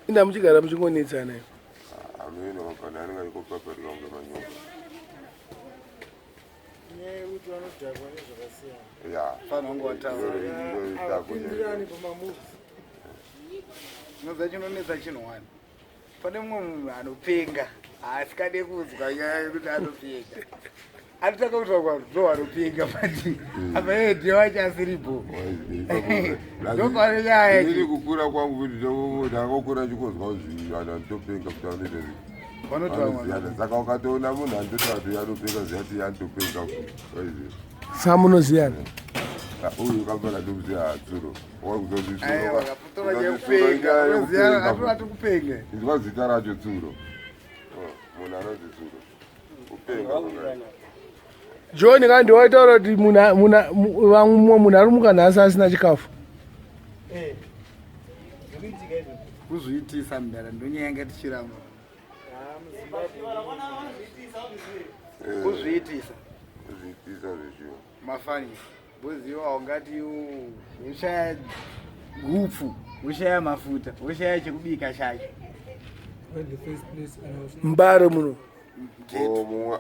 Ina muchigara muchingonetsana. Amene wakana anenge ayikopaparika kunge manyoka. Kuti vanodhakwa nezvakasiyana. Ya. Fana wangu wataura. Havapindirani pamamuvi. Chinoza chinonetsa chinhwani. Pane mumwe munhu anopenga asikade kuzwa nyaya yekuti anopenga. Anotaka kutaura kuti ndo anopenga pati apa iye ndiye wacho asiripo. Ndopane nyaya iri kukura kwangu kuti ndakakura chikozwa kuti vanhu vanotopenga kuti vanoita vanotaura. saka ukatoona munhu andotatu yanopenga ziyati anotopenga Samunoziyana. uyu ukambana ndokuziya tsuro Aiwa wakaputora nyekupenga. Unoziya atoti kupenga. izwa zita racho tsuro munhu anonzi tsuro kupenga John kandi waitaura kuti mumwe munhu ari mukanhasi asina chikafu. Kuzviitisa mudara ndonyanga tichiramba. Kuzviitisa zveshiwo mafani boziwa ungati ushaya hupfu ushaya mafuta ushaya chekubika chacho. Mbare muno. mumwe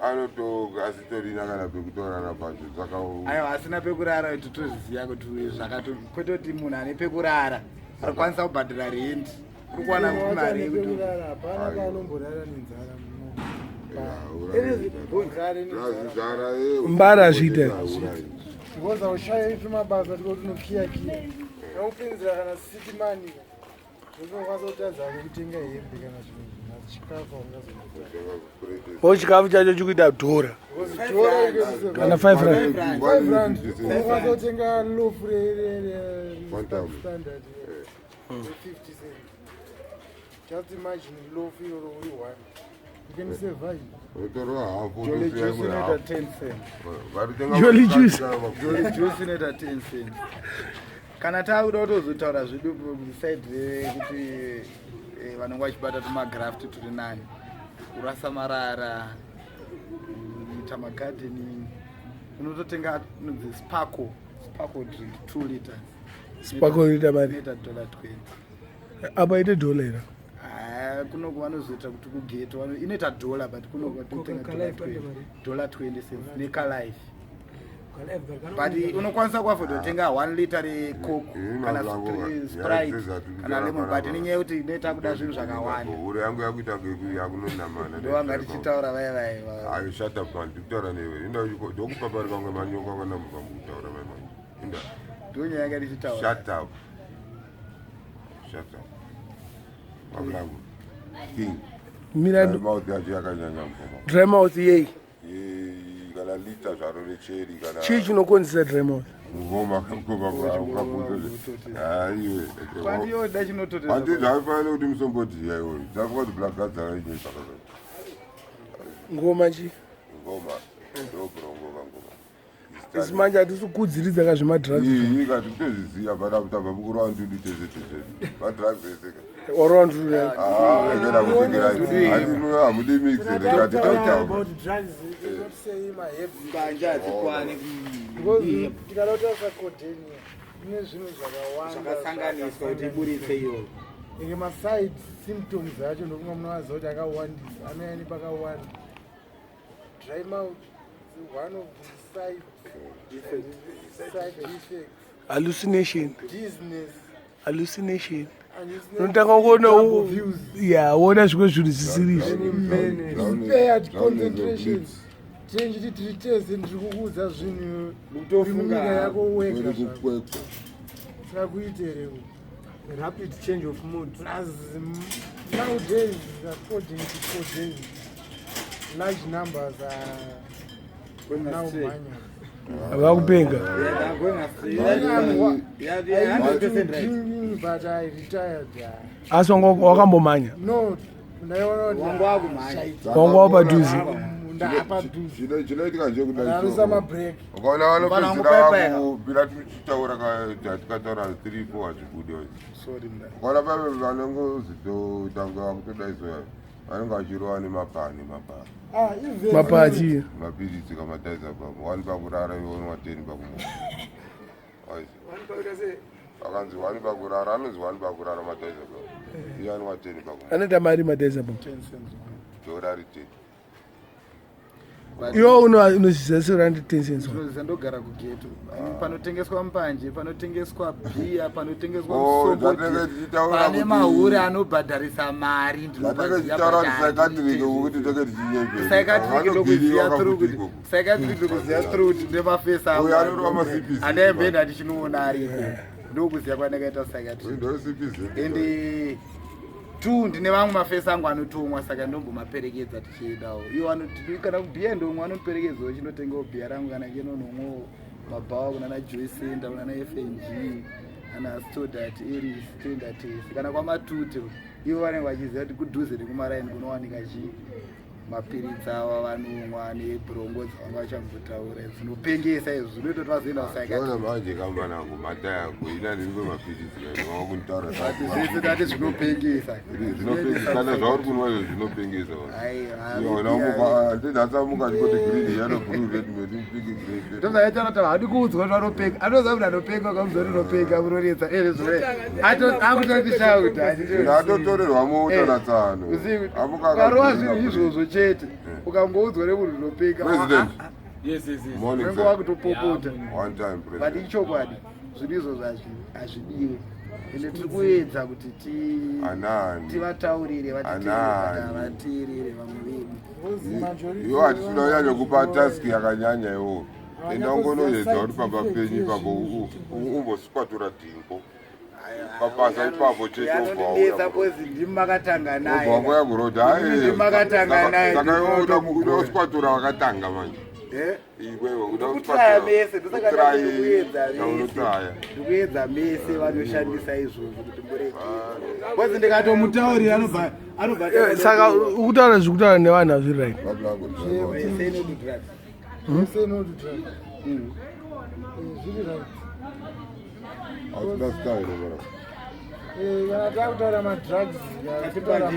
asitorina kana pekutorana pacho saka Aiwa asina pekurara kuti toziziya kuti zvakato kwete kuti munhu ane pekurara arikwanisa kubhadhara rendi uri kuwana mari yekuti hapana paunomborara nenzara zara Mbare azviita. because aushayi mabasa tikoti unokiyakiya aupinzira kana city money unokwanisa kutadza kutenga hembe kana zvinhu chikafu aungazoita Chikafu chacho chikuita dhora. Kana 5 rand. 5 rand unokwanisa kutenga lofu standard 50 cent. Just imagine lofu iroro uri 1 you can save value. utorwa hafu Jolly juice inoita 10 cents. Jolly juice. Jolly juice inoita 10 cents. Kana takuda kutozotaura zvedu beside kuti vanonga vachibata tumagraft turi nani kurasa marara kuita magardening unototenga nodzi sparkle drink 2 liters Sparkle inoita mari. inoita $20. Apa ite dola ira. Kuno vanozoita kuti kugeto inoita $1 but kuno kwatotenga $20 cents nekalife. But unokwanisa kuafford kutenga 1 liter recoke kana Sprite kana lemon but nenyaya yekuti inoita kuda zvinhu zvakawanda. ure yangu yakuita yakunonamana Ndo vanga tichitaura vai ayo shut up man ndikutaura newe ndokupaparika kunge manyoka kana mukutaura mai inda ndo nyaya yanga tichitaura. shut up Mablangu king Mirandu mouth yacho yakanyanya mukoma dry mouth yei. kana lita zvaro recheri kana Chii chinokonzesa dry mouth? ngoma ukabvunza aiwe Kwandiyoda chinototeza. handiti haifanira kuti musombodiya iwoyo dzakati black guards akainye zvakazvo Ngoma chi? ngoma ndobhurongova ngoma Isi manje hatisi kudziridza kazvemadrugs. iyi kati kutozviziya but akutabva mukuru wandudi tezve madrugs ese Orondrura. ekera kutengerai hamudi mixe rekati tautaura about drugs not say my hembe Banja atikwani because tikada kutarisa kodhenia ine zvinhu zvakawanda zvakasanganiswa kuti iburitse iyo. ike maside symptoms acho ndokunga munovaziva kuti akawandisa anoyani pakawanda dry mouth is one of the side effects. Hallucination. Dizziness Unotanga kuona wona zvimwe zvinhu zvisiri impaired concentration change titese ndiri kukuudza zvinhu uri munyika yako wega saka kuitere rapid change of mood nowadays according to codes large numbers are now manya vakupenga. But I retired. Asi wakambomanya. No, Wangu wapadhuze. chinoitika nje break. ukaona vanopedzira kubvira tichitaura tikataura 3-4 hazvibudi ukaona pave vanongozitotanga vakutodaizoya vanenge vachirova nemapani Mapati. mapirisi kamataiza pamo 1 pakurara iwonwa 10 pakumu akanzi 1 pakurara anonzi 1 pakurara mataiza pamo iyani wa 10 pakumwe anoita mari madaisa bo 10 cents dolari 10 iwo unozviziva seurandi 10 cents ndinoziva ndogara kugeto panotengeswa mbanje panotengeswa bhiya panotengeswa Oh, musomboti zvatinenge tichitaura pane kuti- mahure anobhadharisa mari zvatinenge tichitaura kuti psychiatric ukuthi tinenge tichinyembera psychiatric ndokuziva through kuti psychiatric ndokuziva through kuti ndemafesa Uyo anotora ma-CPC. andaembenda ndichinoona ariko ndokuziva kwanakaita psychiatric ndo CPZ ende 2 ndine vamwe mafesa angu anotomwa saka ndombomaperekedza tichiendawo iwo kana kubhiya ndomwe anoperekedzawo chinotengawo bhiya rangu kana kenonomwewo mabhawa kunana joy center kunana fng kana stodat eris tendates kana kwamatute ivo vanenge vachiziva kuti kudhuze nekumaraini kunowanika chii mapiritsi ava vanomwa nebrongo dzavanga vachambotaura dzinopengesa izvo zvinoita kuti vazoenda ona manje kambanangu mataya angu ina ndiripe mapirizi wava kunitaura zvese tati zvinopengesa kana zvauri kunwa izvo zvinopengesa aiwa ndidzasamuka chikoti green yano blue red medipiki green ndozaitaata hadi kuudzwa kuti anopenga anoziva kuti anopenga kamuzori unopenga munoretsa akutotishauta ndatotorerwa mota natsano karova zvinhu izvozvo chete ukangoudzwa nemunhu unopenga President. unenge wakutopopota one time but president ichokwadi zvinhu izvozvo hazvidiwe ende tiri kuedza kuti anani tivataurire Anani. vateerere vamwe vedu iwo hatisina kunyanya kupa taski yakanyanya iwo enda ungonoedza kuti pamba penyu ipapo umboswatura dhingo papasa ipapo chete yanondinetsa kozi ndimi makatanga naye ubva yakuroti Ndimakatanga naye, unoswatura wakatanga manje iwewe kutraya mese ndosaka unotraya ndikuedza mese vanoshandisa izvozvo kuti mureke kozi ndikatomutaurira anobva saka ukutaura zvekutaura nevanhu hazviri right zviri right hausina style kana takutaura madrugs kutaura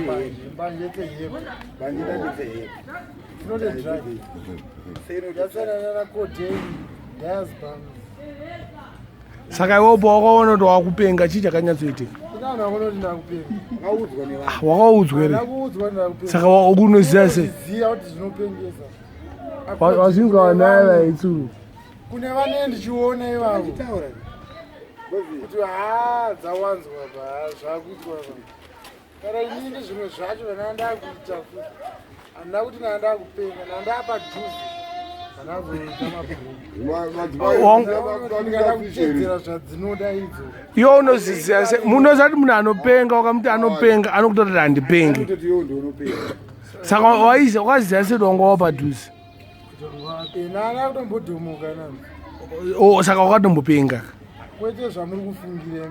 mbanje dzehep dzinote drug yasiyana nanacodaine diazepam saka iwopo wakaona kuti wakupenga chii chakanyatsoitika ina vanhu vakonoti ndakupenga audzwa nevanhu wakaudzwa here ndakuudzwa ndakupenga saka unoziva sei ziya kuti zvinopengesa wazvinga wanaye vaitsuru kune vanee ndichiona ivavo kuti dzawanzwa zvakuitwa kana inini zvimwe zvacho vanandakuita futi handina kuti nandakupenga nandapadhuze vanazoita kuteedzera zvadzinoda idzo iwo unoziziva sei munoziva kuti munhu anopenga wakamuti anopenga anokutotati handipengi saka wakaziva sei kuti wanga wapadhuze nana kutombodhomoka nani saka wakatombopenga kwete zvamuri kufungira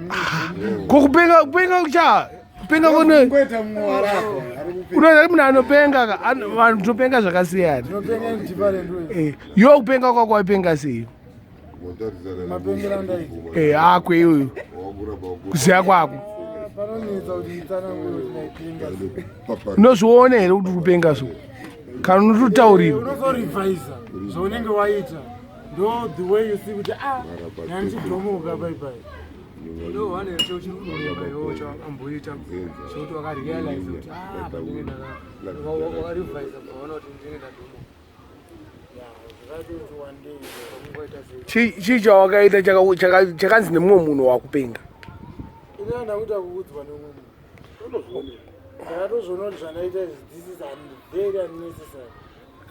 kupenga kucha kupenga kune ngoita mumwe warako unoziva kuti munhu anopenga vanhu topenga zvakasiyana ndinopenga ndipalendwe iwo kupenga kwako waipenga sei mapengero andaita akwe iyoyo kuziva kwako panonetsa kuti itsanangure kuti ndaipenga unozviona here kuti kupenga so kana unototaurira unozorevisa zvaunenge waita ndo the way you see kuti nyandichidhomoka baibai amboita sokuti wakarealize kuti wakarevisa ukaona kuti ndinenge ndadomoka chii chawakaita chakanzi nemumwe munhu wakupenga ine ndakuita kuudzwa nemumwe ndakatozviona kuti zvandaita this is very unnecessary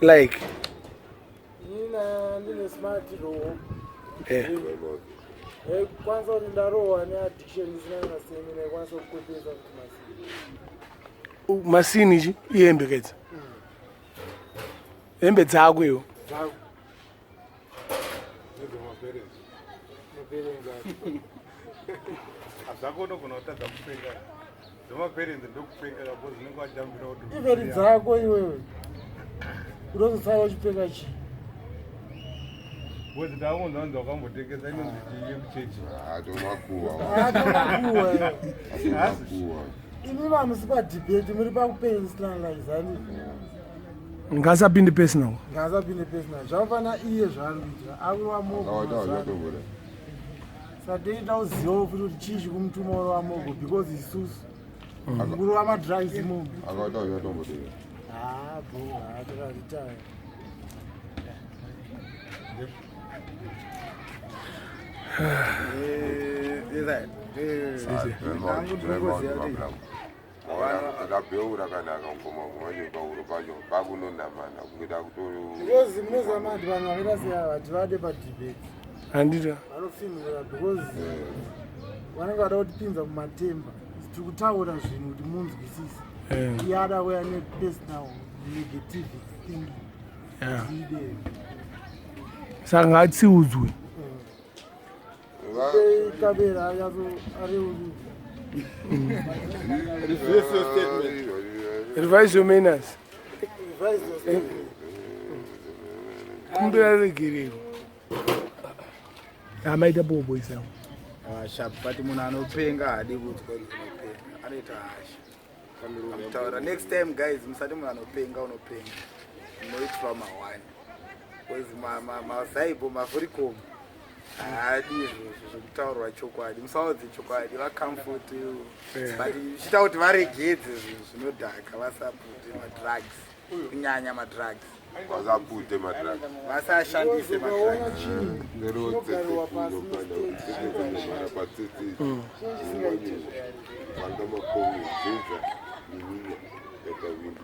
like ina ndine smart roho kwanisa kuti ndarohwa neaddiction isina nasemi naikwanisa kukwepesa kuti masini chi ihembe kedza hembe dzako iwo dzako zvako unogona kutadza kupenga zvemaperenzi ndokupenga kapo zvinenge wajambira kuti iveri dzako iwewe unozosara uchipenga chii bhozi takunzvanzi wakambotengesa inonzi chii muchechi atomakuwa imi vanhu sipadhibheti muri pakupeislanalizani ngasapinde personal ngasapinde personal zvamufana iye zvaari kuita akuva mogo saka toita uzivawo futi kuti chii chikumutuma uri wamogo because isusu mukuru wamadrugs imomo akatauya tombotera bro haatokaritaya akabeura kana akangoma kumanje pauro pacho pakunonamana kuita because munozama kuti vanhu vakaita seava vati vade padebate handita vanofimira because vanenge vada kutipinza mumatemba tiri kutaura zvinhu kuti munzwisise iye ada kuya nepersonal negative thinking ziide saka ngatsiudzwe kabera achazo areuru revise your manners kumbira regerero amaita bobo isawo sharp but munhu anopenga haadi kudzwa zvinopenga anoita hasha amutaura next time guys musati munhu anopenga unopenga munoitwa mahwani because mazaibo mavhuricom haadi izvozvo zvekutaurwa chokwadi musaudze chokwadi vacomfort but zvichita kuti varegedze zvinhu zvinodhaka vasapute madrugs kunyanya madrugs vasapute madrugs vasashandise madrugs nerodzekupanda patsitsi vanga makomi zvinza nyinya yakavindi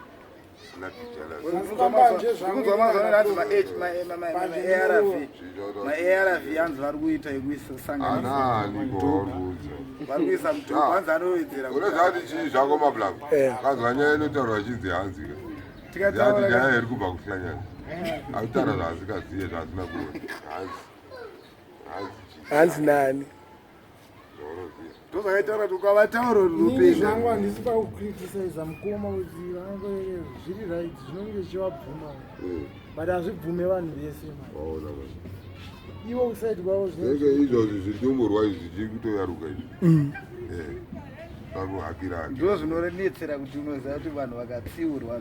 maarv anzi vari kuita ekuisasanganisavari kuisa mutombo anzi anowedzera unozati chii zvako mablangu kanzwa nyaya inotaurwa chinzi hanzi tikati nyaya iri kubva kuhlanyana autaura zvaasikaziye zvaasina kuona hanzi nani ndozvakaitaura kuti ukavataura runopenga zvangu handisi pakukritisaiza mukoma kuti vanenge zviri right zvinonge zvichivabvuma but hazvibvume vanhu vese ivo kusaidi kwavo zvinenge izvozvi zvitumburwa izvi zvichiri kutoyaruka izvi pakuhakira ndo zvinonetsera kuti unoziva kuti vanhu vakatsiurwa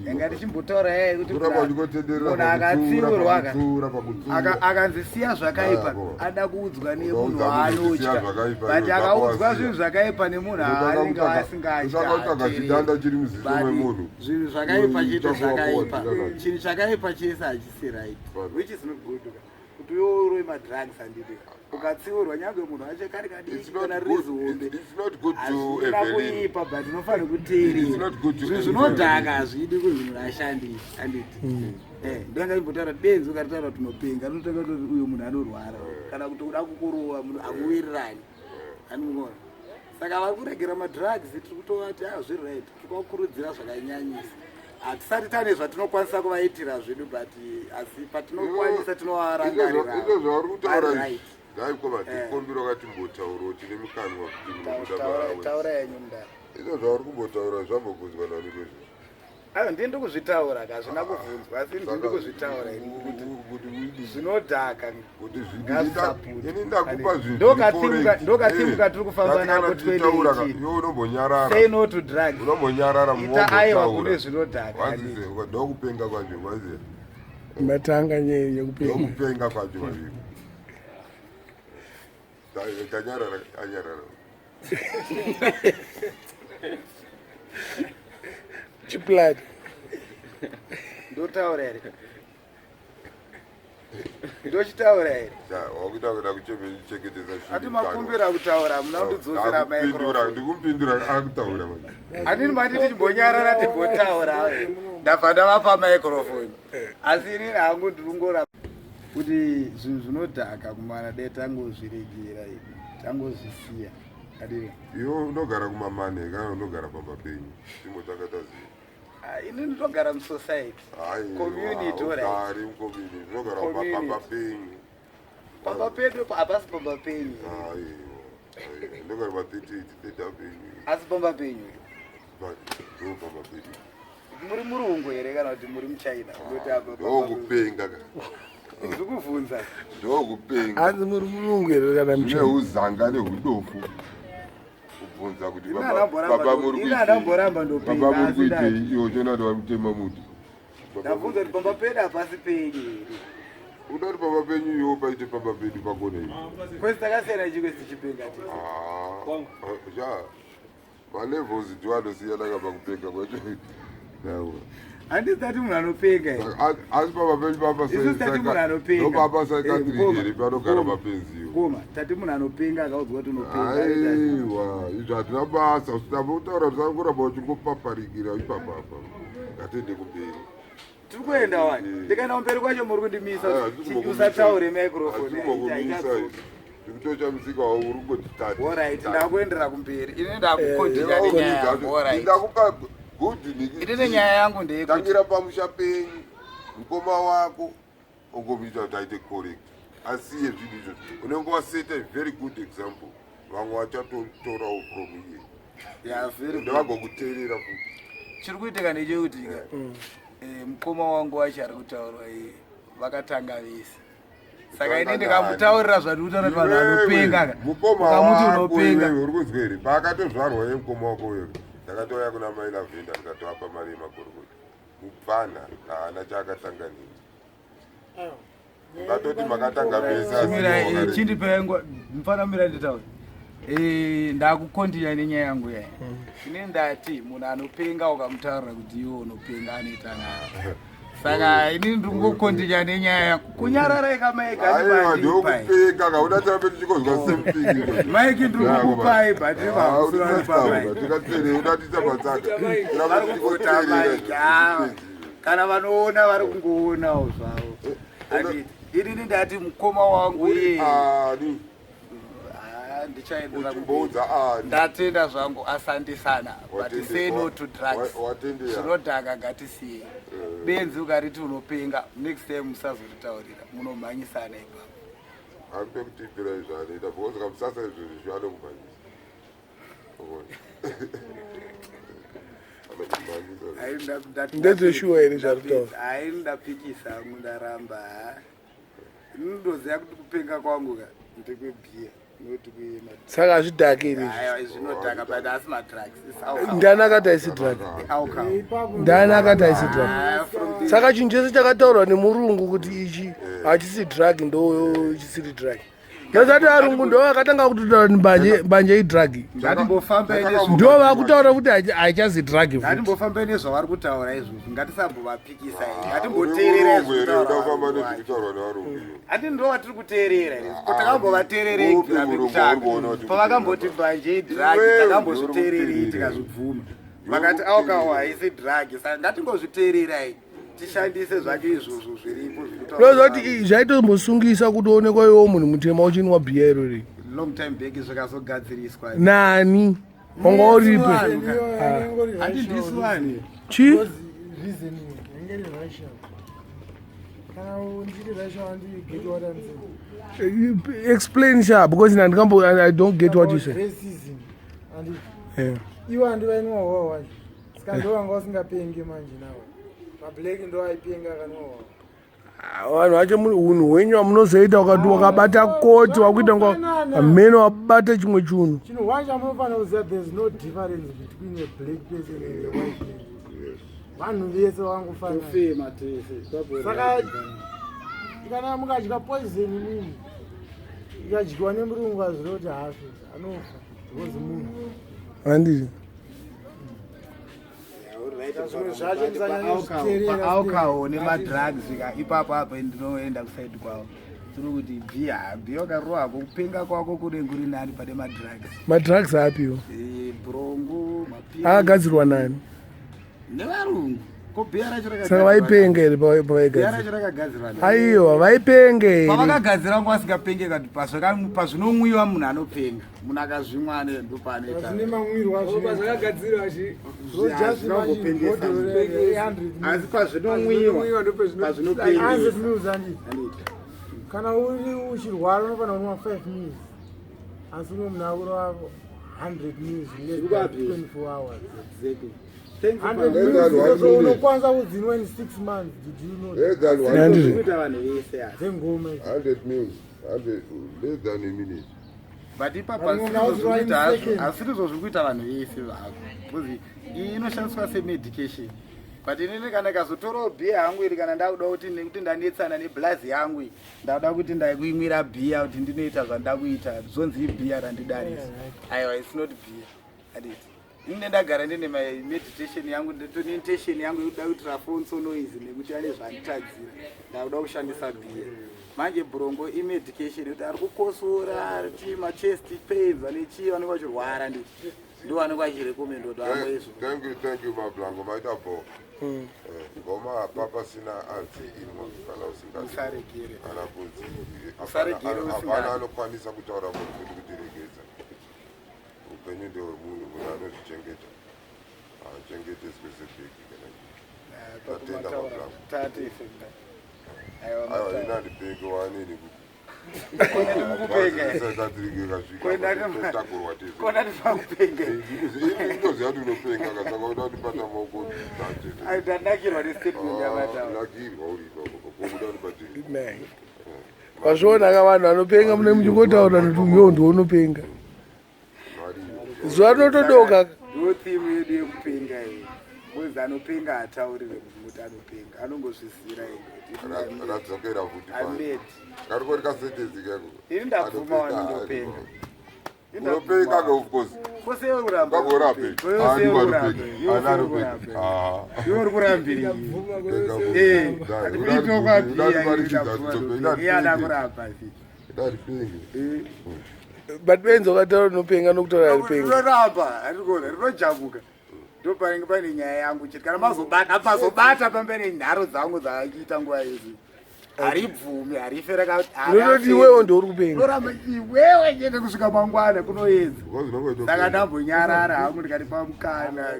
anga tichimbotaura yai kuti munhu akatsiurwa akanzisiya zvakaipa ada kuudzwa nemunhu waanotya but akaudzwa zvinhu zvakaipa nemunhu aanenge asingaachidanda chiri muziso memunhu zvinhu zvakaipa chete zvakaipa chinhu chakaipa chese hachisi right which is not good kuti uyorwe madrugs handidi ukatsiurwa nyange munhu acho kari kadiki kana rizombe hazvina kuipa but unofanira kuteerera zvinhu zvinodhaka hazvidi kuti munhu ashandise handiti ndanga imbotaura benzi ukataura kuti unopenga rinotanga kuti uyu munhu anorwara kana kuti uda kukurowa munhu akuwirirani andimuona saka vari kuregera madrugs tiri kutovati zviri right tikakurudzira zvakanyanyisa hatisati tane zvatinokwanisa kuvaitira zvedu but asi patinokwanisa tinovarangarira izvo zvauri kutaura ngaikova tikombira wakati mbotauro tine mukanwa kuti taura yenyu mudaro izvo zvauri kumbotaura zvambokuzwa nani kwezvo aiwa ndini ndikuzvitaura kazvina kubvunzwa asi ndiri kuzvitaura kuti zvinodhaka ini ndakupa zvindokatsimuka tiri kufamba nako 2018 unombonyarara say no to drugs unombonyarara ita aiwa kune zvinodhaka wanzise ndokupenga kwacho waziye matanga nyeye yekupenga ndokupenga kwacho vaviri tanyarara anyarara chiplad ndotaura here ndochitaura here wakuita kuda kuchengetedza ati makumbira kutaura muna kundidzosera microphone ndikumpindura akutaura handini matiti timbonyarara timbotaura ndabva ndavapa microphone asi inini hangu ndirungora kuti zvinhu zvinodhaka kumana dai tangozviregera tangozvisiya adii iwo unogara kumamane kana unogara pamba penyu timbotakataziva ini ndinogara musociety community ari mucommunity unogara pamba penyu pamba pedu hapasi pamba penyu ndogara pa38 penyu asi pamba penyu ndo pamba penyu muri murungu here kana kuti muri muchina ndokupenga ndikubvunza ndokupenga hanzi muri murungu here kana neuzanga nehudofu kubvunza kuti baba muri kuitei iwo chonati vari kutema muti ndabvunza kuti pamba pedu hapasi penyu here udati pamba penyu iwo paite pamba pedu pakona ivi kwesi takasiyana chikwesi tichipenga malevels ndiwanosiyana kapakupenga kwacho. handisati munhu anopenga asi pamapenzi papasakatirigeri panogara mapenziwo koma tati munhu anopenga akaudzwa kuti unopenga aiwa izvo hatina basa usitambotaura tisangoramba uchingopaparikira ipapapa ngatiende kumberi tiri kuenda wani ndikaenda kumberi kwacho muri kundimisa usataure microfone ndikutocha musika wao uri kungotitati orit ndakuendera kumberi ine ndakukondia nenyaya yangu orit ndakupa good inine nyaya yangu ndeyekuti tangira pamusha penyu mukoma wako ungomuita kuti aite correct asiye zvinhu izvozvo unenge waseta a very good example vamwe vachatotorawo from iye ndavagokuteerera futi chiri kuitika ndechekuti mukoma wangu wacho ari kutaurwa vakatanga vese saka ine ndikamutaurira zvati utaura kuti vanhu vanopenga mukoma wako uri kunzwa here paakatozvarwa yemukoma wako wewe ndakatouya kuna mai lavenda ndikatoapa mari yemagorogota mubvana haana chaakatanganira ngatoti makatanga vese chindipengo mufana mira nditaura ndakukondinya nenyaya yangu yaya ine ndati munhu anopenga ukamutaurira kuti iwe unopenga anoita nayo saka ini ndingokondinya nenyaya yangu kunyarara ekamaikandiokupenga kauda tirambe tichikozwa sempingi maiki ndikukupai bhati udatisa matsaka kana vanoona vari kungoonawo zvavo inini ndati mukoma wangu iye ndatenda zvangu asandisana but say no to drugs zvinodhaka ngatisiye benzi ukariti unopenga next time musazoritaurira munomhanyisana ipapo hambe kutipira izvanoita because kamusasa izvozvo zvanokumhanyisa ndezveshuwa here zvaritaura hai ndapikisa mundaramba ndinoziva kuti kupenga kwangu ka ndekwebhiya saka hazvidhaki here zvinodhaka but asi madrugs ndani akati haisi drug ndani akati haisi drug saka chinhu chese chakataurwa nemurungu kuti ichi hachisi drug ndo chisiri drug ndozati arungu ndo akatanga kutitaura kuti mbanje idrug ndo vakutaura kuti haichazi drug ngatimbofambe nezvavari kutaura izvozvo ngatisambovapikisa ngatimboteerera hati ndo vatiri kuteerera takambovateererei kubvira pekutanga pavakamboti mbanje idrug takambozviteererei tikazvibvuma vakati aukawo haisi drug saka ngatimbozviteererai tishandise zvacho izvozvo zviripo ndozati zvaitombosungisa kuti onekwa iwo munhu mutema uchinwa bhiya irori long time back zvakazogadziriswa nani wanga uripe handindiswani chi reasoning engeri russia kana ndiri russia get what I'm saying explain sha because I don't get what you say racism and iwo andivainwa wawa wacho saka ndo vanga usingapengi manje nawo mablack ndo aipenga kanwa vanhu vacho unhu hwenyu wamunozoita ukati wakabata koti wakuita mhene wabata chimwe chunhu chinhu one chamunofanira kuziva there's no difference between a black person and a white person vanhu vese vangofanana saka kana mukadya poison nini ikadyiwa nemurungu azviro kuti hafi anofa because munhu handii aukawo nemadrugs ipapo apa ndinoenda kusaidi kwavo tiri kuti bhiya wakarohako kupenga kwako kunenge kuri nani pane madrugs madrugs apiwo brongo akagadzirwa nani nevarungu saka vaipenga here aiwa vaipenga here pavakagadzira ngo vasingapengi kati pazvinomwiwa munhu anopenga munhu akazvimwa ndo paanoitazvine mamwiri asi pazvinomwiwa pazvinopenga kana uri uchirwara unofanira kunwa 5 mils asi umwe munhu akuro wako 100 mils 24 hours unokwanisa kudzinwa in 6 months did you know dzengoma 100 mils less than a minute but ipapa asirizo zviri kuita vanhu vese vako bcause iyi inoshandiswa semedication but inini kana ikazotorawo bhiya yangu iri kana ndakuda kuti nekuti ndanetsana neblazi yangu ndakuda kuti ndaikuimwira bhiya kuti ndinoita zvandakuita zonzi ibhiya randidarisa aiwa its not bhiya aditi ine ndagara ndine meditation yangu intention yangu yokuda kuitira fonso noise nekuti ane zvanditadzira ndakuda kushandisa bhiya manje brongo imedication kuti ari kukosora ti machest pains ane chii vanenge vachirwara ndo vanenge vachirekomenda kuti amwe izvo. Thank you mablango maita bo ngoma papa sina anzi inwa kana usingasaregere kana kuti hapana anokwanisa kutaura munhu kuti kutiregedza upenyu ndewemunhu munhu anozvichengeta achengete specific tatenda mablango aiwa ina ndipenge wanini kuti ndoziva kuti unopenga kasaka uda kundibata maoko ndanakirwa nakirwa urikokuda kundibatei wazviona ka vanhu vanopenga mune muchingotaura kuti uyo ndounopenga zuva rinotodoka ndo thimu yedu yekupenga iyi bcause anopenga hataurire kuti anopenga anongozvisira radzokera futi amedi kariko rikasentezi kako ini ndabvuma wandopenga unopenga ke of course kose uramba kagorape iwe uri kurambirira kuramba but benzo kataura unopenga nokutaura aripenga rinoramba arikona rinojabuka ndo panenge pane nyaya yangu chete kana mazobata pambene nharo dzangu dzaachiita nguva yezi haribvumi hariferaunototi iwewo ndouri kupenga noramba iwewe chete kusvika mangwana kunoedza saka ndambonyarara hangu ndikati pamukana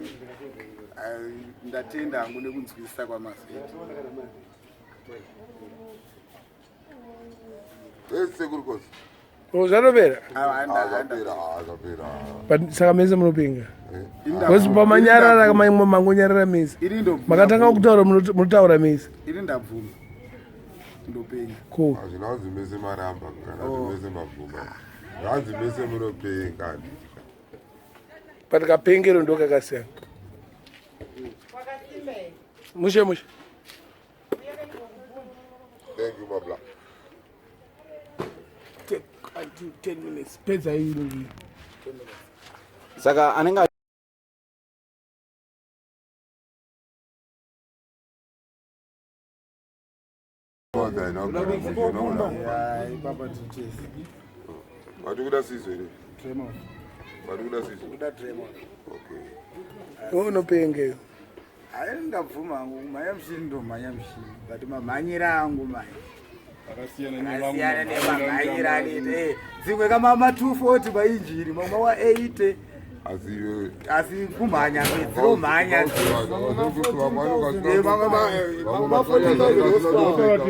ndatenda hangu nekunzwisisa kwamazeti sekurikosi zvatopera but saka mese munopenga bcause pamanyarara mangonyarara mese makatanga kutaura munotaura mese ini ndabvuma ndopenga cool hazvina kunzi mese maramba kana kuti mese mabvuma zvanzi mese munopenga but kapengero ndo kakasiyana mushe thank you mabla 10 minutes pedza iyi saka anenge vatikuda sizo here vatikuda sizo unopengeyo hai ndabvuma hangu kumhanya mushini ndo mhanya mushini but mamhanyira angu mai akasiyana nemamhanyira anoita dzimwe kamama 240 mainjiri mamwe wa8 asi kumhanya dziromhanya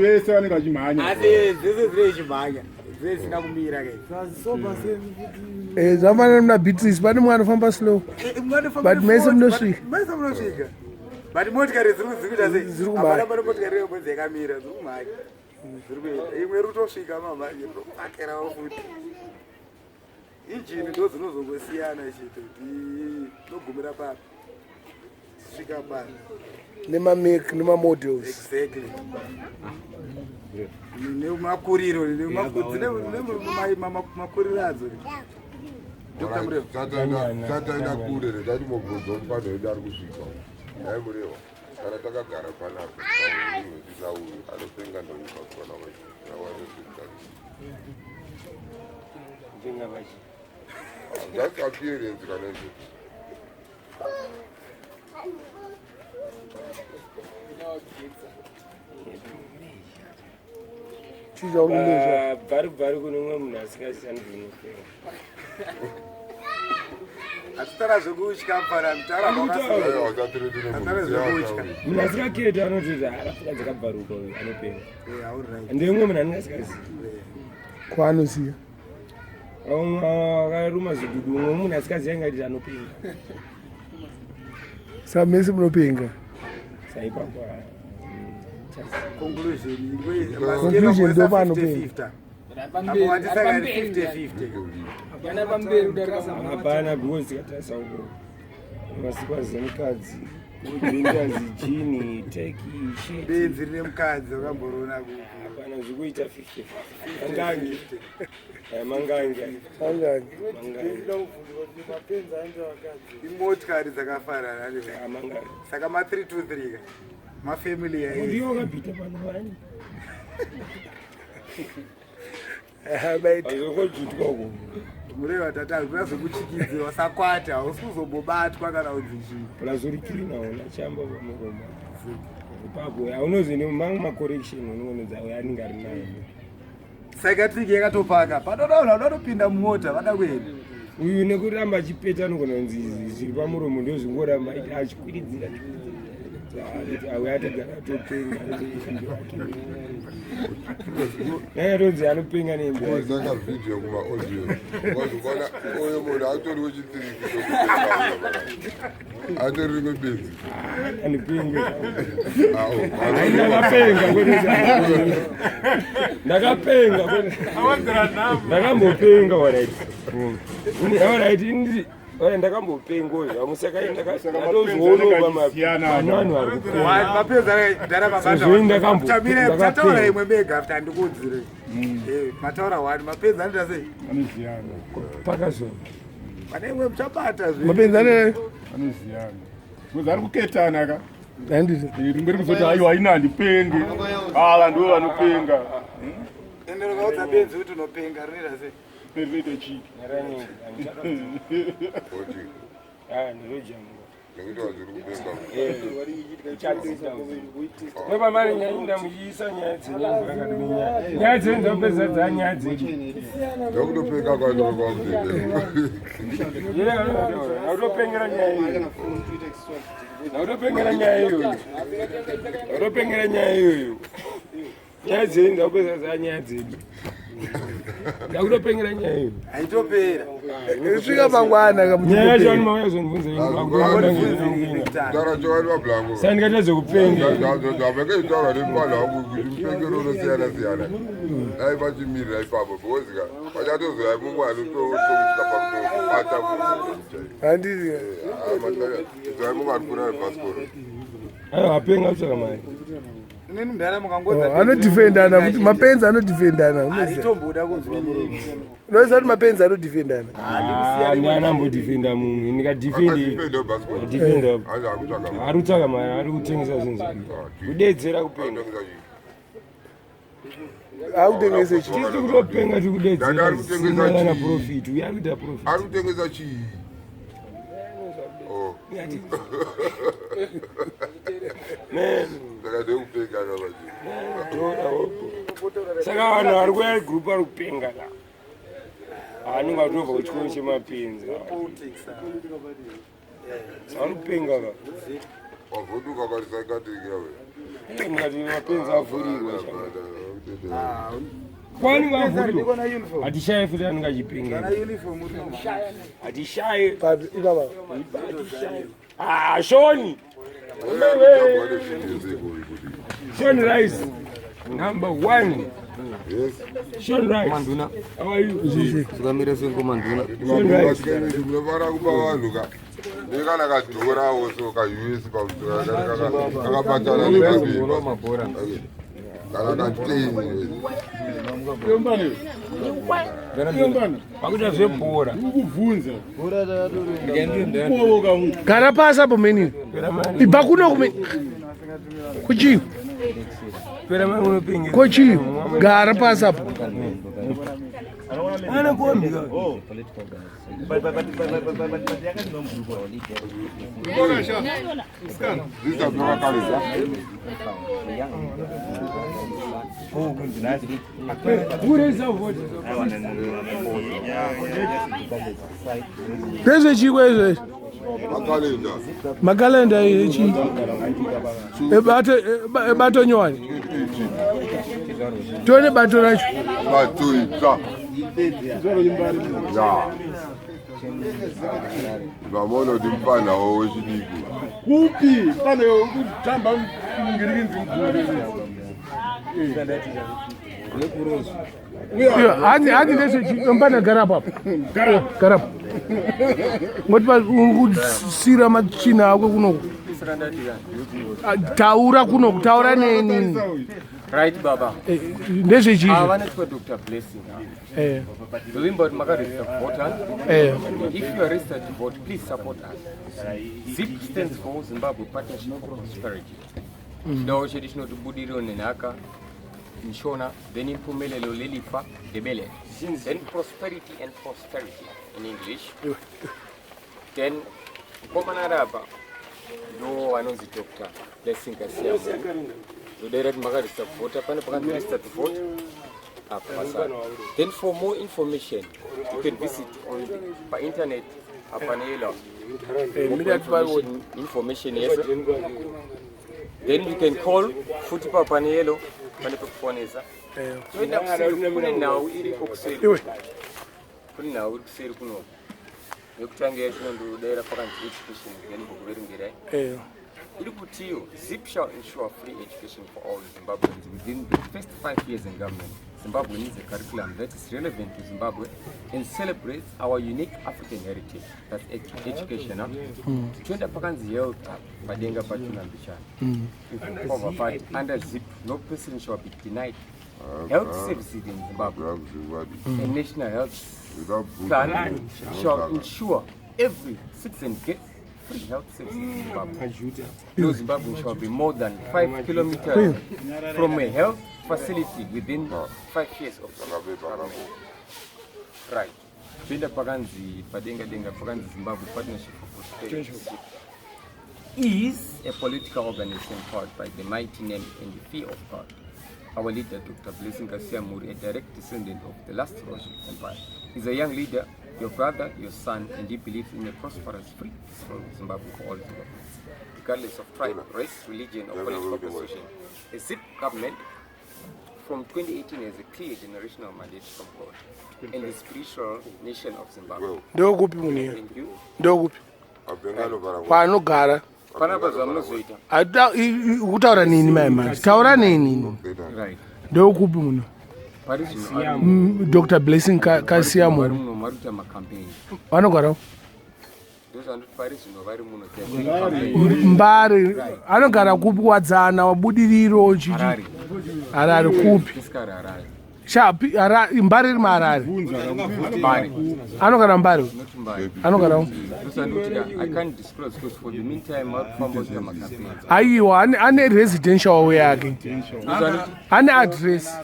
vese vanenge vachimhanya asi dzese dziri chimhanya zvisina kumira zvamana muna beatrice pane mwe anofamba slow but mese munosvika but motikari dzirikuita seapana pane motikari yebonzi yakamira dziri kumhanya dziri kuenda imwe rutosvika mamhanya rokupakirawo futi injini ndo dzinozongosiyana chete kuti nogumira papi svika pano nemamake nemamodels exactly nemakuriro nemakuriro adzo tataina kure retati mobvunzo mupano wedu ari kusvika dai mureva kana takagara panapa tisauri anopenga ndoipakona that's appearance kana nje bvari kune umwe munhu asikashandi zvinopenga hatitara zvekutya mfana munhu asikaketa anototi arafika dzakabvaruka anopenga ndeumwe munhu anenge asikazivi kwaanoziva akaruma zidudu umwe munhu asikaziva ngati anopenga saka mese munopenga saipapa conclusion ndo panopenga hapana because tikatarisa uko masikwazi mukadzi undazi jini teki shit benzi rine mukadzi wakamborona hapana zvikuita 50 mangangi mangangi imotikari dzakafanana mangangi saka ma323 mafamily yayo wakapita pano vani azokojutwako mureva tata zvazvokuchikidzirwa sakwati hausi kuzombobatwa kana kudzizvii plazorikirinaona chamba pamuroma ipapo haunozine mamwe macorrection unongonodza anenge ari nayo psychiatric yakatopaka patodauna udatopinda mumota vada kuenda uyu nekuramba achipeta anogona kunzi zviri pamuromo ndo zvingoramba achikwiridzira auyatagara atopenga naitonzi anopenga nenzaka vhidhiyo kumaaudio wazokona oyo munhu atori wechitiriki atori kwebenzi anopenga ndakapenga ndakambopenga waraiti ndakambopenga oyo amusakaindakatozoonova manano arikutaura imwe mega after ndikuudzire mataura 1 mapenzi anoita sei pakazo pane imwe muchabata mapenzi anoita anoziyana kuzi ari kuketana ka handiti ringori kuzoti aiwa ina handipenge ava ndo vanopenga ende ukaudza benzi kuti unopenga rinoita sei rinoita chiki nepamari nyainda muchiisa nyaya nyaya dzenzapedza dza nyaya dzedu ndokutopeka nautopengera nyaya iyoyo nautopengera nyaya iyoyo nautopengera nyaya iyoyo nyaya dzedu ndapedza dza nyaya dzedu ndakutopengera nyaya iyoyo haitopera isvika mangwana nyaya yacho vanu mauya zonibvunza taura chovani mablango sa ndikaita zvekupenga ndavekaitaura nepana wangu kuti mupengero unosiyana siyana dai pachimirira ipapo bekozika pachatozoya mumwe anotokusvika pakutobata handiti zai mumwe ari kuna nepasiporo apenga kutsvaka mari inini mudhara mukangodza anodefendana kuti mapenzi anodefendana aitomboda kunzwa muromo unoziva kuti mapenzi anodefendana anambodefenda munhu ndikadefenda ari kutsvaka mari ari kutengesa zvinhu zvake kudedzera kupenga akutengese chi tiri kutopenga tiri kudedzera sinana profit uye ari kuita profit ari kutengesa chii saka vanhu vari kuya group ari kupenga la anenge atobva kuchikoro chemapenzi vari kupenga ka wavhunduka parisaikatirikawe mukati mapenzi avhurirwa kwanenge avhurirwa hatishayi futi anenge achipenga hatishayi shoni Sean Rice, number 1. Yes. Sean Rice. Manduna. How are you? Sukamira sengo Manduna. Sean Rice. Ndinofara kupa vanhu ka. Ndikana kadhorawo so ka US kakapatana nezvinhu mabhora. Kana katini. Yombani. Yombani. Pakuita zvebhora. Ukubvunza. Bhora ratori. Gara pasi apo meni. Ibva kuno kumeni. Kuchi. Pera mari unopinga. Kuchi. Gara pasi apo. Ana kombi ka. Pese chikweze. Makalenda echi. Ebato nywani. Tone bato racho. Bato ita. Ya. Vamona timpana wechidiki. Kupi? Pane kutamba ngirikinzi Hadi nese mpana garapa. Garapa. ngoti kusira machina ako kunoku taura kunoku taura neni right baba ndezvechizvo avanetwa Dr. Blessing remember makaregister voters if you are registered to vote please support us. ZIP stands for Zimbabwe Partnership for Prosperity. Chidawo chedu chinoti budiriro nenhaka mishona, then impumelelo lelifa debele, then prosperity and prosperity in English, then komanaraba no wanonzi Dr. Blessing Kasiyamo so direct makaregister voter pane pakanregister to vote up. Then for more information you can visit on the internet apanela information yes. Then you can call futhi papanelo pane pekufonesa toenda kune nhau iriko kuseri kune nhau iri kuseri kuno yekutangira chinondodera pakanzi education then kuverengerai iri kutiyo ZIP shall ensure free education for all Zimbabweans within the first 5 years in government. Zimbabwe needs a curriculum that is relevant to Zimbabwe and celebrates our unique African heritage. That's education. Toenda pakanzi health padenga pachunambishana. But under ZIP, no person shall be denied health services in Zimbabwe. A national health plan shall ensure every citizen gets free health services in Zimbabwe. No Zimbabwe shall be more than 5 kilometers from a health facility within 5 years of Zimbabwe. Right. Toenda pakanzi padenga pakanzi Zimbabwe Partnership for Prosperity is a political organization powered by the mighty name and the fear of God. Our leader, Dr. Blessing Kasiyamo, a direct descendant of the last Russian Empire, is a young leader, your brother, your son, and he believes in a prosperous, free, strong Zimbabwe for all Zimbabweans, regardless of tribe, race, religion, or political position. A ZIP government from 2018 has a clear generational mandate from God and the spiritual nation of Zimbabwe. Ndokupi munhu Thank you. ndokupi kwanogara Panapa zvamunozoita. kutaura nini maimari taura neni Right. ndokupi munhu Dr. Blessing Kasiyamo Maruta makampeni. vanogara Those are not Paris, no, very muno. mbari anogara kupi wadzana wabudiriro chichi Harare kupi shapi mbari iri maharare anogara mbari anogara I can't disclose because for the meantime aiwa ane residential way yake ane address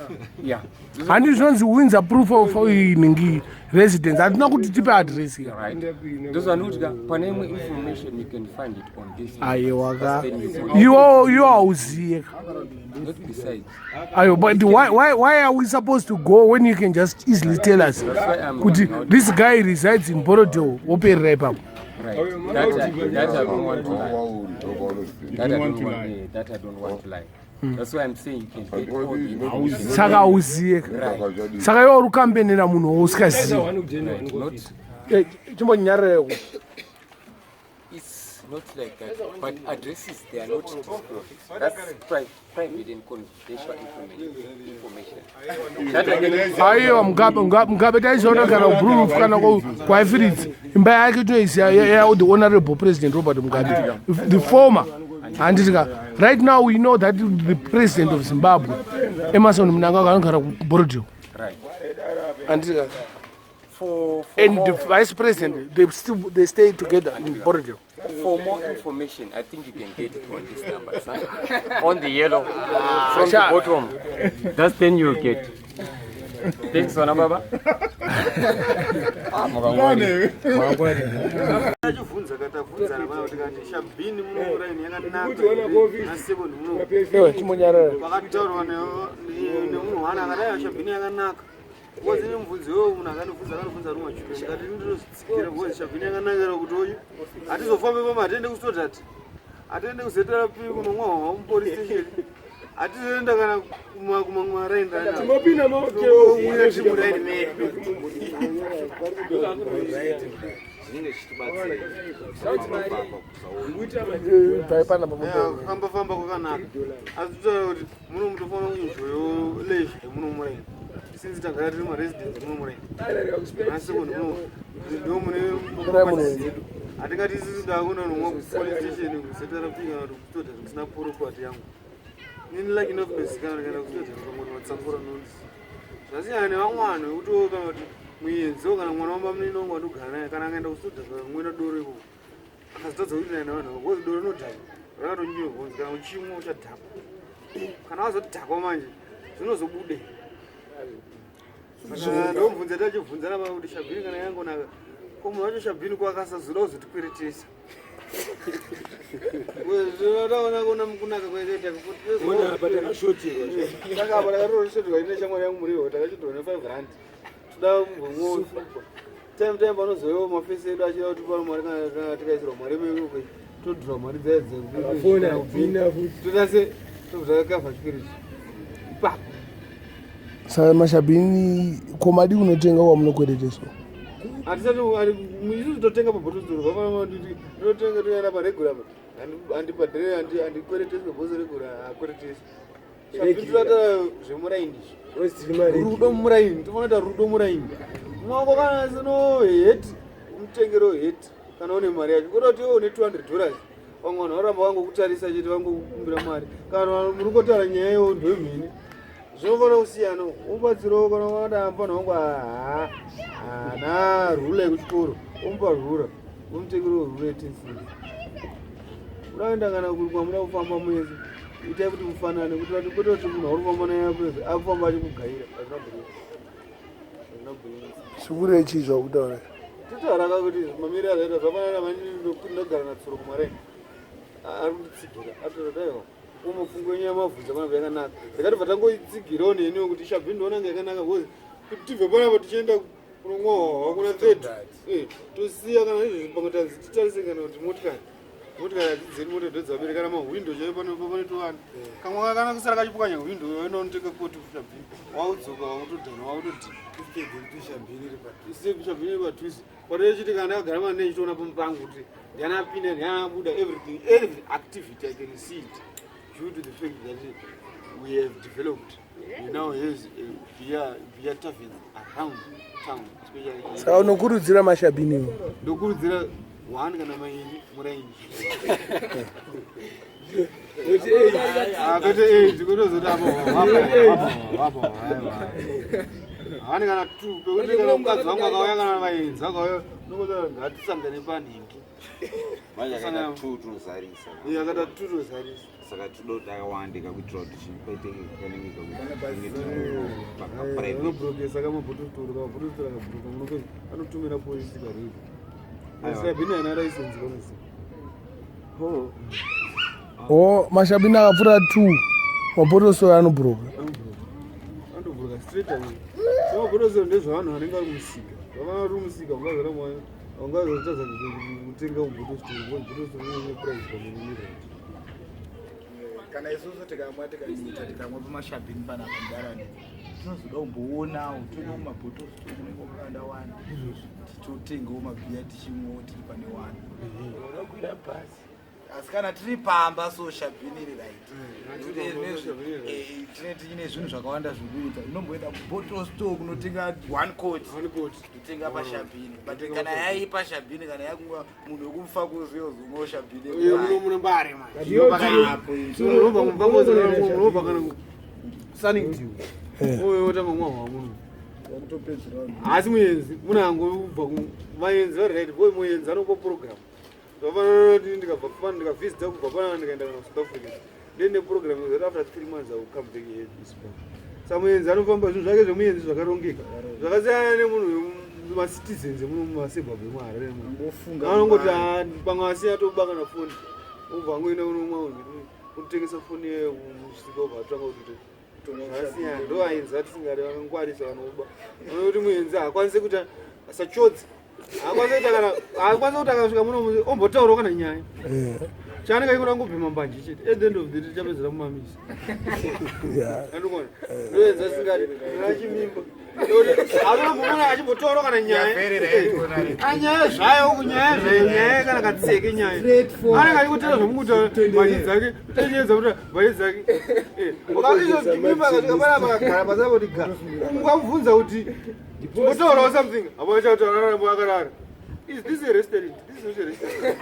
handi zvinonzi Windsor proof of inhingi residence hatina kuti tipe address here those are not pane imwe information you can find it on this aiwa ka you auziye not besides ayo but why are we supposed to go when you can just easily tell us kuti this guy resides in Borodale operera ipapo right that I don't want to lie that I don't want to lie. That's why I'm saying you can get all the information. Saka auziye saka iwe uri kambenera munhu wausingazivi chimbonyareko. It's not like that, but addresses they are not disclosed. That's private and confidential information. Aiwa Mugabe taizoona kana kuproof kana kwaifiridzi imba yake toiziya ya the honorable president Robert Mugabe the former. Anditika right now we know that the president of Zimbabwe Emmerson Mnangagwa anogara kuBorodale. Right. Anditika and the vice president they stay together in Borodale. For more information, I think you can get it on this number, son. On the yellow from the bottom. That's then you'll get. Thanks, Sona Baba. Wazini mvudzi wewe unakanifunza rumwa chipesi ngati ndinotsikira voice chabvini yakanakira kuti oyu atizofambe pamatende kusotati atende kuzetera pi kunomwa mupolice station atizoenda kana kumamwaraenda Timopina maokeo uye timuraini medu famba kwakanaka asi tutaura kuti muno mutofana kunzvoyo lezhe muno muraini since tagara tiri maresidence muno asi kuno ndo mune atingati sisi ndakuna nomwe police station kusetara pika kuti kutoda kusina porokwati yangu nini like enough besikana kana kutoda kumwe watsangura nonzi zvasiyana nevamwana vekuti kana kuti muenzo kana mwana wamba muninongo andogara naye kana akaenda kutoda kamwena doro iko akazotadza kuti naye navanhu because doro rinodhaka rakatonyorwa kana uchimwa uchadhakwa kana wazodhakwa manje zvinozobude ndomubvunza tachibvunzana kuti shabhini kana yangonaka ko munhu wacho shabhini kwakasazoda kuzotikweretesa taona kunaka kwaitaitakaatakashotirwa ine shamwari yangu muriwo takachitorwa ne5 rand toda mbongo time panozovewo mafesi edu achida kuti pano mari kana tikaisirwa mari mekokwe todhura mari dzaedzetodase tobvakakavha chikwereti ipapo saka mashabhini komadi unotenga wamunokwereteswa hatisati isusu totenga pabhotosoro vafanaaiti totenga toenda paregura handipadhere handikwereteswe bhozo regura hakwereteswe shabhitoata zvemuraini rudo muraini tofanata rudo muraini mwako kana sino heti mutengero heti kana une mari yacho kwete kuti une $200 vamwe vanhu varamba vangokutarisa chete vangokukumbira mari kana muri kutaura nyaya yondwemhini zvinofanira kusiyana ubatsirawo kana wada amfanha wangu hana rula yekuchikoro omupa rura omutengero rura yetinfuri unaenda kana kwamuda kufamba muese itai kuti mufanane kuti vati kwete kuti munhu auri kufamba naye apese akufamba achikugaira sikuru yechizva kutaura totauraka kuti mamiri azaita zvafanana manindogara natsuro kumaraini ari kunditsigira atorodaiwa umafungo nyaya mavhunza panabva yakanaka zakati vatangoitsigirawo neniwo kuti shabhini ndoonanga yakanaka bcause kuti tibve panapa tichienda kunomwahawa kuna third tosiya kana izvozvi pangotanzi titarise kana kuti motikari hadzidzeni motedho dzaberekana mahwindo chaivo panetowana kamwe kakana kusara kachipwanya hwindo inonotenga koti shabhini waudzoka wautodhana wautoti shabhini iri patwisi kwatochiti kana ndakagara mana nechitoona pamupangu kuti ndianapinda ndianabuda every activity I can see it due to the fact that we have developed, we now have via taverns around town, especially. Saka unokurudzira mashabhini ndokurudzira one kana maini muraini akati kutozoti apo hani kana two pekuti kana mukadzi wangu akauya kana vaenzi akauya nokuti ngatisangane panhingi akata tutozarisa saka tudodakawandika kuitira kuti chikweteke kanengekaanobrokesa kamabhotostori kamabhotostori akabhuroka munokwezi anotumira polisi karedi sabhini haina laisensi kanosi mashabhini akapfuura 2 mabhotostori anobhuroka andobhuroka straight away mabhotostori ndezvavanhu vanenge vari kumusika zvavana vari kumusika ungazotadza kutenga ubhotostori bhotostori neprice pamumira kana isusu tikamwa tikaita tikamwa pamashabhini panapa ndarani tinozoda kumboona utono mumabhotostori kunenge kwakanda wani tichotengawo mabhiya tichimwawo tiri pane wani unokwira bhasi asi kana tiri pamba so shabhini iri right tine zvinhu zvakawanda zvekuita inomboenda kubhotostori kunotenga 1 coat totenga pashabhini but kana yaipa shabhini kana yakumwa munhu wekumufa kuziyozumwawo shabhini munombare asi muenzi munangobva vaenzi varight boy muenzi anopa program zvafanana kuti ndikavhizita kubva panaa ndikaenda kana South Africa ndine program that after 3 months I will come back here this month. Saka muenzi anofamba zvinhu zvake zvemuenzi zvakarongeka zvakasiyana nemunhu wemacitizens emumazimbabwe muharare anongoti pamwe asiya toba kana foni obva angoenda kunomwa kutengesa foni yeyo musika obva atanga kuti zvasiyana ndo aenzi atisingade vakangwarisa vanoba kuti muenzi haakwanise kuti asachodzi haakwanise kuti akasvika muno ombotaurawo kana nyaya chanenge ikuda ngubhema mbanje chete at the end of the day chapedzera mumamisa andikona ndoenza singati rachimimba aunambomona achimbotaura kana nyaya anyaya zvayo kunyaya zvenyaya kana katseke nyaya anenge achikutera zvomukutaura mbanyi dzake tenyedza kuti mbanyi dzake ukaizozimimba akasvika panapa akagara pasapoti ga ukamubvunza kuti otaurawo something apo chautaurarambo akarara. Is this a restaurant? This is not a restaurant.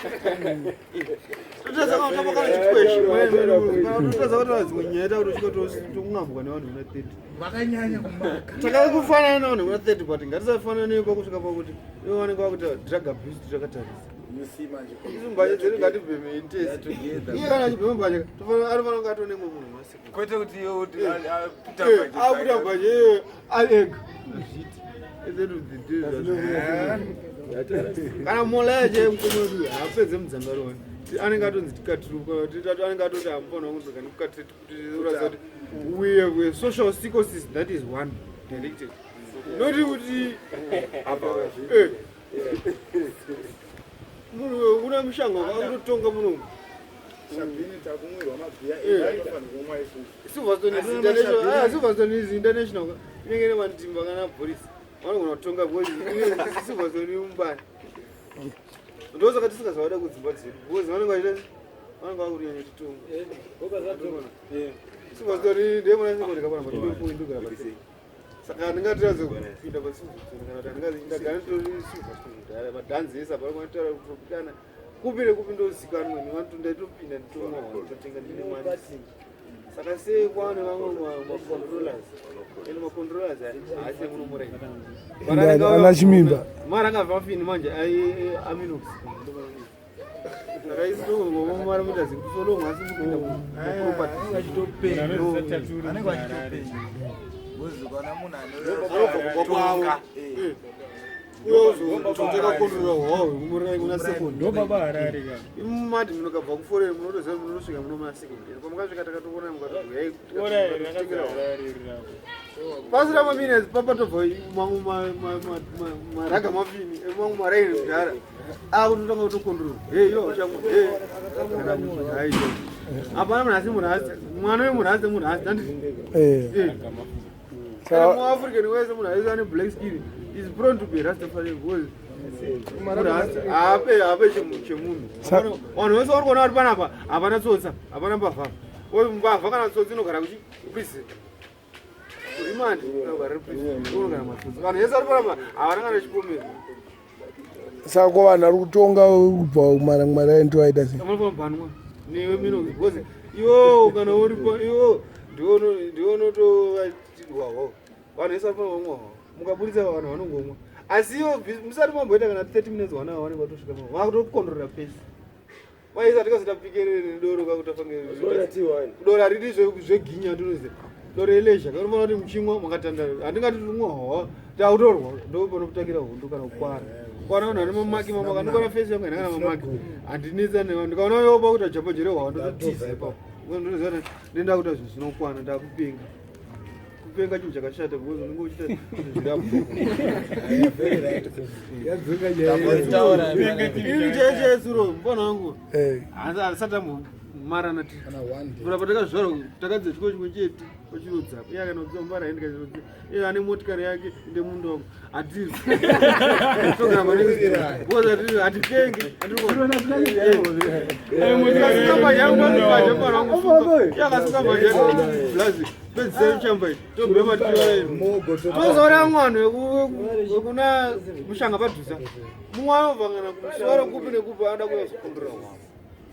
Takakufana nawo nekuna 30 but ngatisafanane kwakusvika pakuti iwo wanenge wakuti drug abuse takatarisa. Mbanje dzedu ngatibheme intest together. Iye kana achibhema mbanje anofanira kunge atone mumwe munhu masiku. Kwete kuti iwe kuti akuta mbanje alega. Kana moleje mkomodu apedze mudzangaroni anenge atonzi tikaturuka anenge atoti amufana kunzi kana kukatiti kuti uraza kuti we have a social psychosis that is one directed not kuti munhu una mushango akutotonga munhu Silverstone is international inenge nemantimba kana polisi vanogona kutonga because Silverstone umbani ndosaka tisingazavada kudzimba dzedu because vanenge vakunyanya chitonga Silverstone ndemunasingondika pana patindogara pasei saka ndingatiraze kupinda paSilverstone kana kuti ndagara nditori Silverstone madhanzisa panotaura kutopikana kupinde kupindozikanwa nevantondaitopinda nditomwa totenga ndine mari saka sei kwane vamwe macontrollers ene macontrollers haasi munomurai ana chimimba mara akabva fini manje aminox saka isi tongomara muita zikusolonga asi kupinda muproperty takakontrora hwawe kumurai kuna sekondi imati munokabva kuforeri munotoziva munosvika muno masekondari pamakasvika takatoona pasi ramaminutes papatobva mamwe maraga mafini mamwe maraini kudhara akutotanga kutokontrora yo chamwa hapana munhu asi munhu asi mwana wemunhu asi munhu asi tandii kana muafrican wese munhu aisi ane black skin is prone to be Rastafarian because ape chemunhu vanhu vese vari kuona vari panapa hapana tsotsa hapana mbavha mbavha kana tsotsi inogara kuchiprison rimandi inogara riprison unogara matsotsi vanhu vese vari panapa havana kana chipomero saka ko vanhu ari kutonga kubva marainto aita sei amunofambhanwa newe mino because iwo kana uripo iwo ndionotowawo vanhu vese vari panapa vamwawo mukaburitsa vanhu vanongomwa asi iwo musati mamboita kana 30 minutes vana vanenge vatosvika pamo vakutokondorera pesi vaisa tikazotapfikerere nedoro kakutafange doro haridi zveginya ndinoziva doro elezha kanofanira kuti muchimwa makatandara handingati tumwa hawa tautorwa ndo panokutakira hondo kana kukwara kwana vanhu vane mamaki mamaka ndokana fesi yangu handingana mamaki handinetsa nevanhu ndikaona yopa kuti ajambojere hwawa ndototize papo ndinoziva kuti ndenda kuita zvinhu zvinokwana ndakupenga kupenga chinhu chakashata because unenge uchita zvinhu chesuro mufana wangu asi alisati ambomarana kurapa takazvarwa takadze chiko chimwe chete kwachinodzapa iye akanodzaa mbara aendika chinodzaa iye ane motikari yake inde munda wangu hatiri togara hatipenge akasikambanje yangu manje mfana wangu fuka iye akasikambanje blazi pedzisai chambai tobhema tozoona mwana wekuna mushanga padhusa mumwe anovhangana kumusoro kupi nekupi ada kuya zvikondora hwavo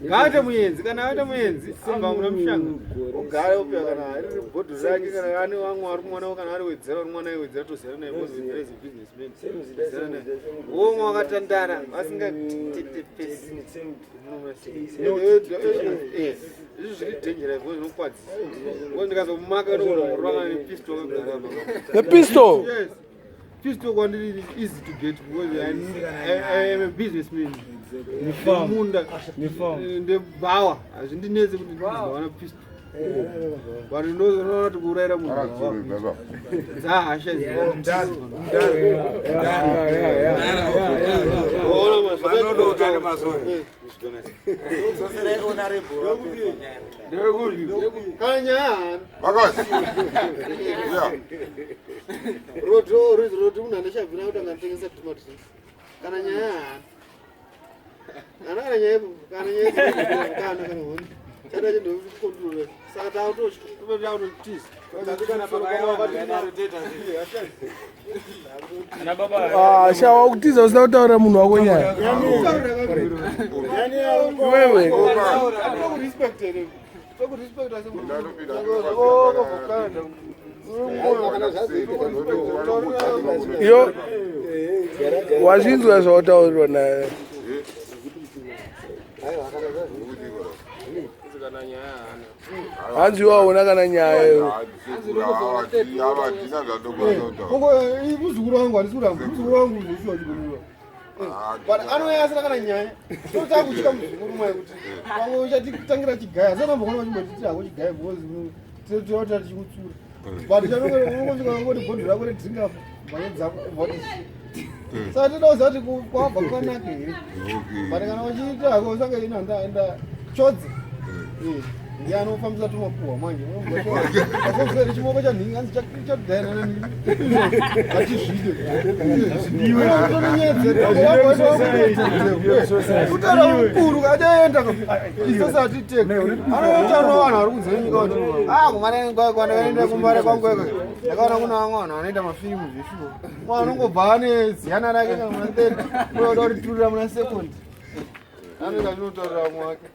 ngaate muenzi kana aita muenzi abva muna mushanga ugare upiwa kana ari bhodho rake kana ane vamwe ari mwana kana ari wedzera uri mwana aiwedzera tozera naye bozera is businessman zera naye womwe wakatandara vasingatetepesi izvi zviri dhenjera vo zvinokwadzisa ndikazomumaka nokurwangana nepisto wakagara nepisto pisto kwandiri is easy to get because I am a businessman munda ndebhawa hazvindinetse kuti ndizowana pisto vanhu ndozvinoona kuti kuurayira munhu dzahasha roti munhu andachabvina kuti angatengesa tomato kana nyaya hana kana nyaya kana honi chada chindokontrole saka tautotisa shawa kutiza usina kutaura munhu wako nyaya wewe iyo wazvinzwa zvautaurirwa naye hanzi waona kana nyaya muzukuru wangu muzukuru wangu anoyasira kana nyaya totakutyika muzukuru mai kuti pamwe uchatitangira chigaya sanambokona vachimbotiti hako chigaya toota tichikutsura but chanongosvikangoti bhodhi rako redringa mhanye dzako saka toda kuziva kuti kwabva kwakanaka here but kana wachiita hako usanga inoenda chodzi ndianofambisa tomapuhwa manje afambisa chimoko chanhingi hanzi chadhairana achizvidekutaura mukuru achaenda isosati tek anotaura vanhu vari kunze nyika kuti kumanaenda kumbare kwangu ndakaona kuna vamwe vanhu vanoita mafirimu zveshuo mwana anongobva ane ziyana rake kana muna 30 unoda kuriturira muna sekondi anoita zvinotaurira vamwe wake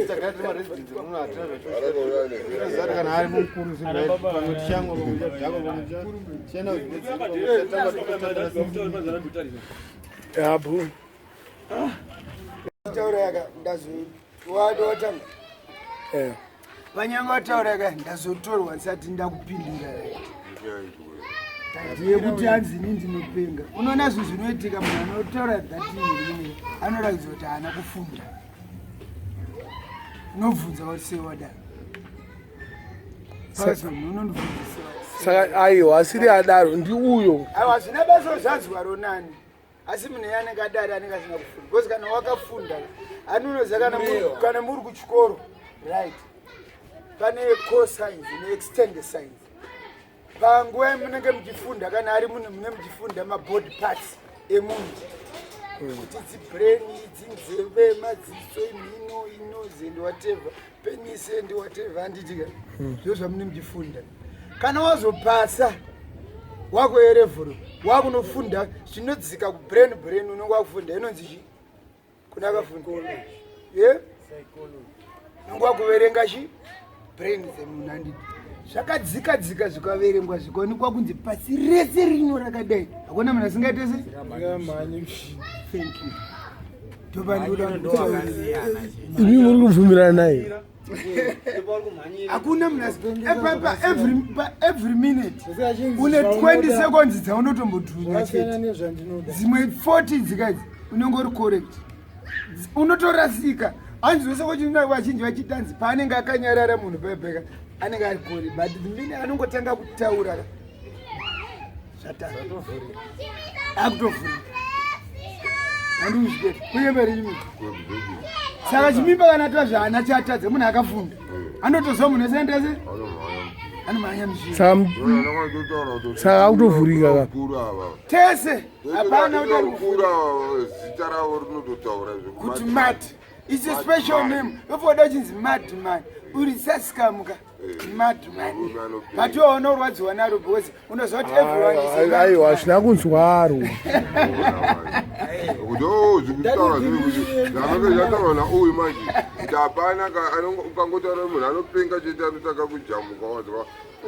chagati maresidenti muno hatina zvachozati kana ari mukuru pamwetishango tienda yabu taura yaka ndazowatanga vanyanga vataura yaka ndazotorwa ndisati ndakupindira yekuti hanzi ini ndinopenga unoona zvinhu zvinoitika munhu anotaura dhatiini anoratidza kuti haana kufunda unobvunza kuti sei wadaro saka aiwa asiri adaro ndi uyo aiwa zvina basa rozanzwa ronani asi munhu yanenge adari anenge asina kufunda bcause kana wakafunda anonoziva kana muri kuchikoro right pane coscience neextend science panguva yamunenge muchifunda kana ari munhu mune muchifunda mabody parts emunhu kuti dzibreni dzinzeve madziso mhino inozi and whatever penis and whatever handitika ndo zvamune muchifunda kana wazopasa wako yerevhuro wakunofunda zvinodzika kubrain unenge wakufunda inonzi chi kuna akafunda unenge wakuverenga chi brain dzemunhu handiti zvakadzika zvikaverengwa zvikaonekwa kunzi pasi rese rino rakadai hakuna munhu asingaite se imi muri kubvumirana naye hakuna munhu every minute une 20 seconds dzaunotombodhunya chete dzimwe 40 dzikadzi unenge uri correct unotorasika hanzi zvose kochina vazhinji vachitanzi paanenge akanyarara munhu pebheka anenge ari kori but mine anongotanga kutaura zvatovhurika akutovhurika handiuzvike kuyemberi imi saka chimimba kana ta zvana chatadze munhu akafunda anotozwa munhu esendese anomhanya saka akutovhurika tese hapana zita ravo rinototaura kuti mat it's a special name yofoda chinzi madman uri sasikamuka madman but waona urwadziwa naro because unoziva kuti everyone aiwa zvina kunzwaro zvekutaura zvakataura nauyu manje kuti hapana ukangotaura munhu anopenga chete anotanga kujamuka waziva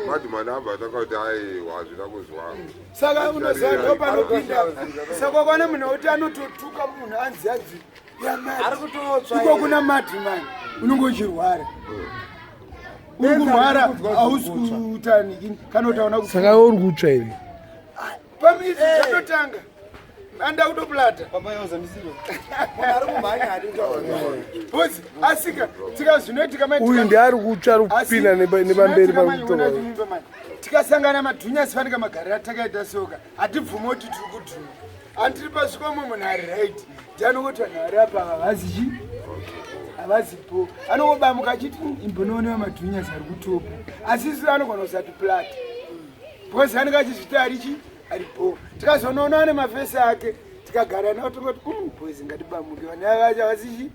madman abva atanga kuti aiwa hazvina kuzwa saka unoziva ndo panopinda saka kwana munhu wekuti anototuka munhu anzi iko kuna madman unenge uchirwara uri kurwara hausi kutani kana utaona saka uri kutsva here pamizi zvatotanga anda kutoplata Papa yoza misiro. munhu ari kumhanya adibhozi asika tika zvinoitika uyu ndiari kutsva kupinda nepamberi pakutora tikasangana madhunyasi fanika magarira takaita soka hatibvume kuti tiri kudhuma handiri pasvikomo munhu ari right ndianongoti vanhu vari apa havazichi havazipo anongobamuka achiti imbonoonewa madhunyasi ari kutopa asi isu anogona kusati plata bhozi anenge achizviti arichi aripo tikazonoona ane mafesi ake tikagara nawo tongoti bhozi ngatibamuke vanhu avacho havazichi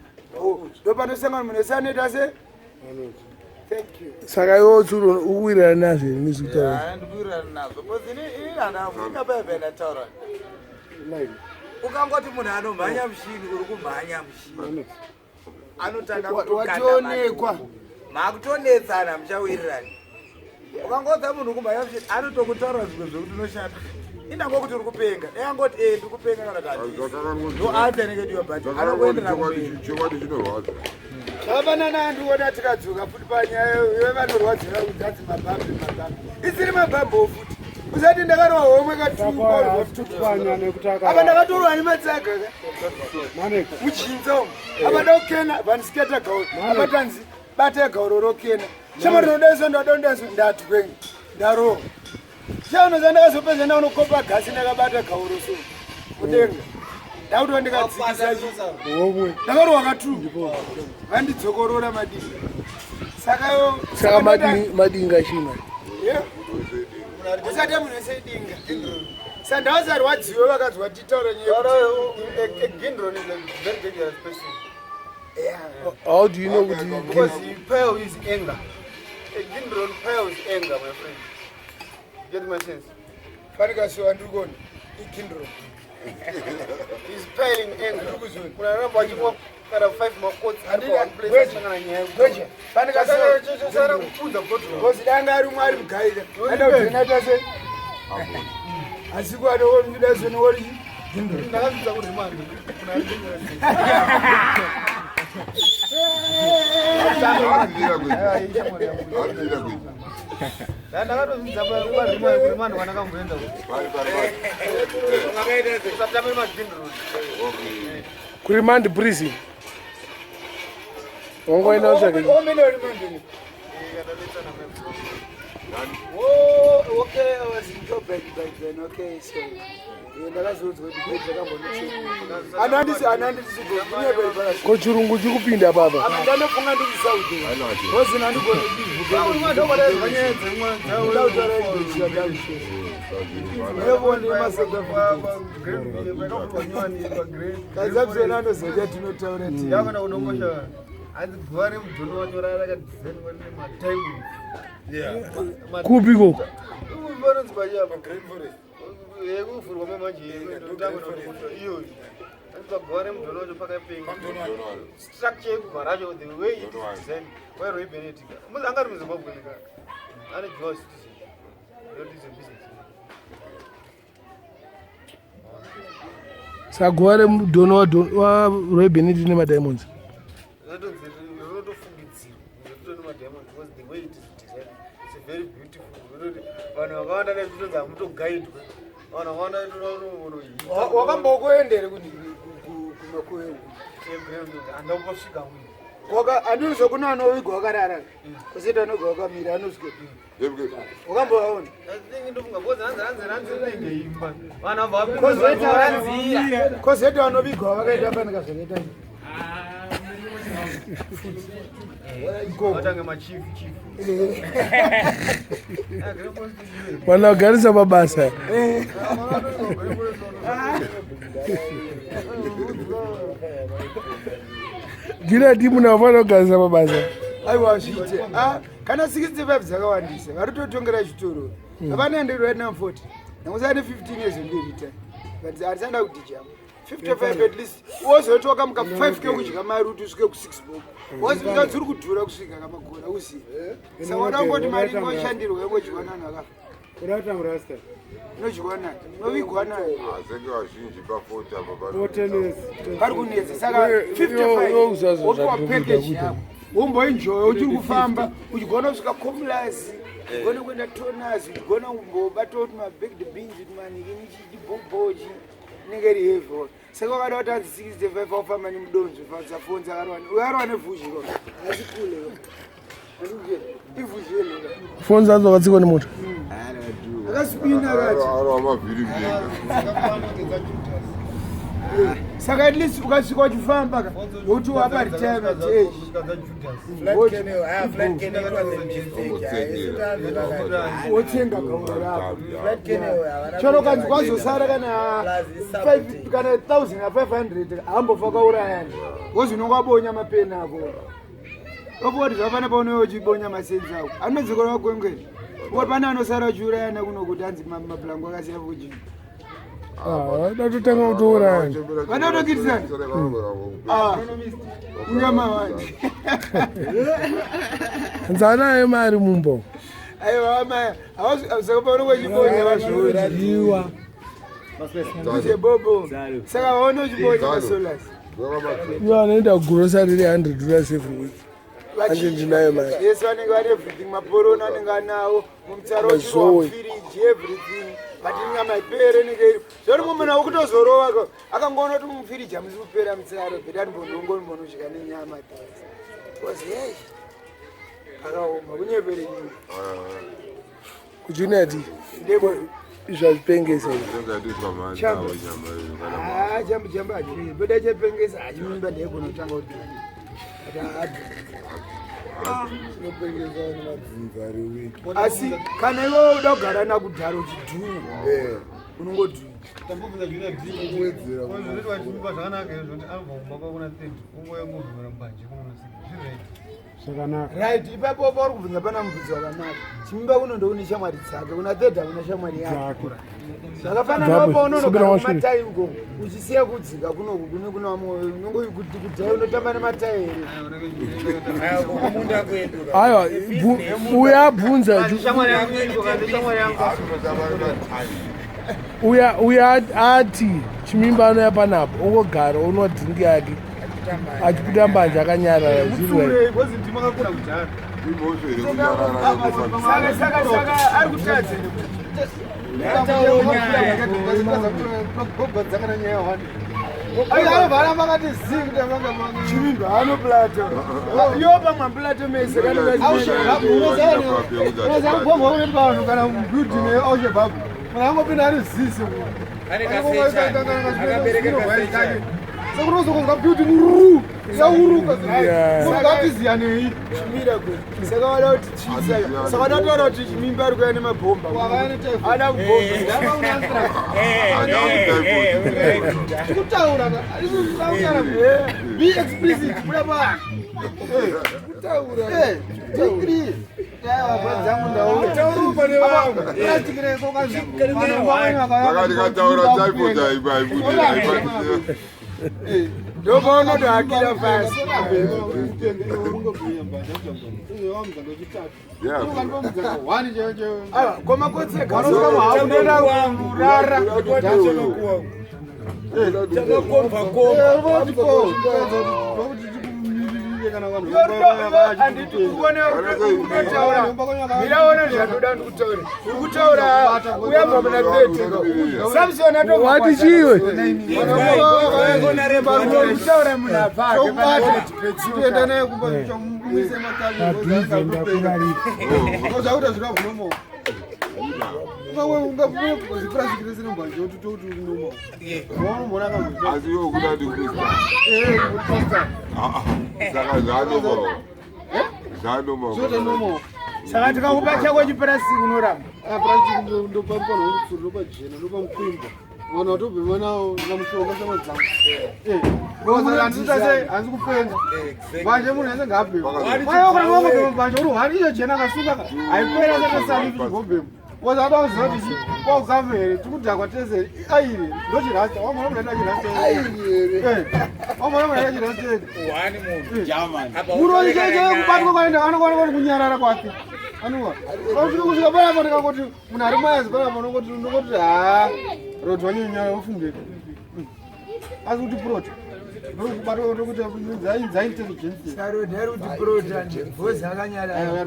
ndo panosangana munhu ese anoita se saka iwo tsuro ukuwirirana nazvo here nizvitaura Ndikuwirirana nazvo. Because ini hana pepena taura. Ukangoti munhu anomhanya mushini uri kumhanya mushini. Anotanga wationekwa makutonetsana muchawirirani. Ukangodza munhu kumhanya mushini anotokutaura zvimwe zvekuti unoshanda. Indangokuti uri kupenga. Eyangoti ndiri kupenga kana kuti no answer negative but anokuendera kumberi. chokwadi chinorwadza zvakafanana andiona tikadzoka futi panyaya yevanorwadzira kudzadzi mabhabhi isiri mabhabho futi usati ndakarwa homwe apa ndakatorwa nematsaga muchinza umu apa ndaukena vandisiketa gauro apa tanzi bata gauro rokena shama rinodaiso ndadondaso ndati kwenye ndarowa chanoza ndakazopedza ndaunokopa gasi ndakabata gauro so mudenga ndakuti ndikadzikisa ndakarwa katu vandidzokorora madinga saka madinga china usati munhu ese idinga sa ndavasarwadziwe vakazwa titaura Gindron is a very dangerous person. how do you know kuti Because he pale his anger. A Gindron pale his anger, my friend. Get my sense? fanikasiwa ndirikona igindro He's pale in anger. When I remember he walked kind of 5 more quotes and one place. kosi danga ari umwe ari mugaira anda kutenata se asi kwatoida sonowoli Ndakazvidza kuti manje. arikuita kuita Ndakatozvidza kuti manje wanakamboenda kuti. Usatame magindron. kuremand prison wangoenda utsvake Oh, okay, I was in Joburg back then. Okay, so ndakazoudzwa kuti bhedhi rakambondicheka anandisigokunyebelibara ko chirungu chikupinda baba ndanofunga ndiri saudi kozi nandigone kazabzena anozoja tinotaura kupiko yekuvhurwa mamanje iyo gore mudhoro wacho pakapenga structure yekugara racho the way it is designed by Roy Bennett angari muZimbabwe nika ane dual citizen not is a business sagware mudono wa Roy Bennett nemadiamonds rotofungidzirwa nekuto nemadiamonds because the way it is designed it's a very beautiful vanhu vakawanda nezvitonzi hamutogaidwe vanhu vakawanda wakambokuendere kumakuengu handambosvika andinozokuna anovigwa wakarara kusiti anogwa wakamira anozwe wakambovaona kozeti vanovigwa vakaita fanika zvakaita vanagarisa mabasa ndina timu navafana kugarisa mabasa aiwa zvite kana 65 dzakawandisa varototongera chitoro havanaende right now 40 nakusane 15 years ndirita but hatisanda kudijama 55 at least wozotoka muka 5k kudya mari kuti usvike ku 6 bob wazvika dziri kudhura kusvika kamakora usiye saka wadangoti mari ingoshandirwa yangodyiwa nanhu akafa urata murasta inodyiwa nayo novigwa nayo asenge vazhinji pafota pari kunetsa saka 55 wopiwa package yako womboenjoya uchiri kufamba uchigona kusvika comlas ugone kuenda tonas uchigona kumbobata kuti mabaked beans kuti maniki muchidibhobochi inenge iri heavy saka wakada kuti anzi 65 aufamba nemudonzvo fasafonza akarwa nevhuzhiro asi kule ivhuzhiro fonza azokatsikwa nemoto akasipina akati saka at least ukasvika uchifamba nokuti wapa retirement age wotsenga gaunda rako chono kanzi kwazosara kana 1500 hambofa kaurayani wozi unonga wabonya mapeni ako okoti zvapana paunoyo uchibonya masenzi ako anodzikora makwengweri okoti pane anosara uchiurayana kuno kuti anzi maplango akasiya fuchii datotanga kutourayana vanotokitisana unyama wani nzanaye mari mumbo aiwa maya saka paunonga uchibonya vazvoriwa bobo saka vaona uchibonya masolas ivo anoenda kugurosari $100 every week anje ndinayo mari yes vanenge vane everything maporona anenge anawo mumitsaro wachirwafiriji everything but inyama ipere nenge iri zvori mumuna wokutozorova akangoona kuti mufiriji hamusi kupera mitsaro but anibonongombonozvika nenyama bcause yei akaoma kunyepere nyuma kuchunati zvazvipengesa chambujamba hachii boda chepengesa hachimimba ndeikonotanga kuti asi kana iwe uda kugara nakudhara uchidhuna unongodhuna right ipapo pauri kubvunza pana mubvudzi wakanaka chimimba kuno ndokune shamwari dzake kuna thedha kuna shamwari yake zvakafanana paunonogaa kumatai uko uchisiya kudzika kunoku kune kuna kudhai unotamba nematairi aiwa uyabvunza uya ati chimimba anoya panapo ongogara unwa dhingi yake achipita mbanje akanyarara saka ari kutadze varamba kati chimimba anoplato iyo pamwe plato mese vanhu kana mubuding aushebhabu angopinda ari zise sekunozokuzwa building ru sauruka ungatiziyanei chimira kwe saka wada kuti chisa saka wada kutaura kuti chimimba ari kuya nemabhomba ada kubomba be explicit kuda pa kutaura degree ndopaunotohakira pasi komakotsekaoenda kurara ndiraona zvatoda ndikutaura urikutaura uyabva muna petero samson wati chiwe kutaura munhu abvaatoenda naye kumbaise makazvakuta zvinavhunomo saka tikakupa chako chipurasiki unoramba vana vatobvemanawo namushonga samadzangu hanzi kupenga manje munhu ese ngaabhemaaaaambanje uri hwani iyo jena akasunga haipera sakasani tichigobhema wazada kuziva kuti kwaukame here tikudhakwa tese airi ndochirasta wamwana munhu achirasta wamwana munhu achirasta muroicheche kubatwa kwaenda anokwana kunyarara kwake anuwa kusvika panapa ndikangoti munhu ari mayazi panapa nongoti haa roti wanyonyara ufungeti asi kuti prota kubatwa kuti intelligence sarodhari kuti prota ndivhozi akanyarara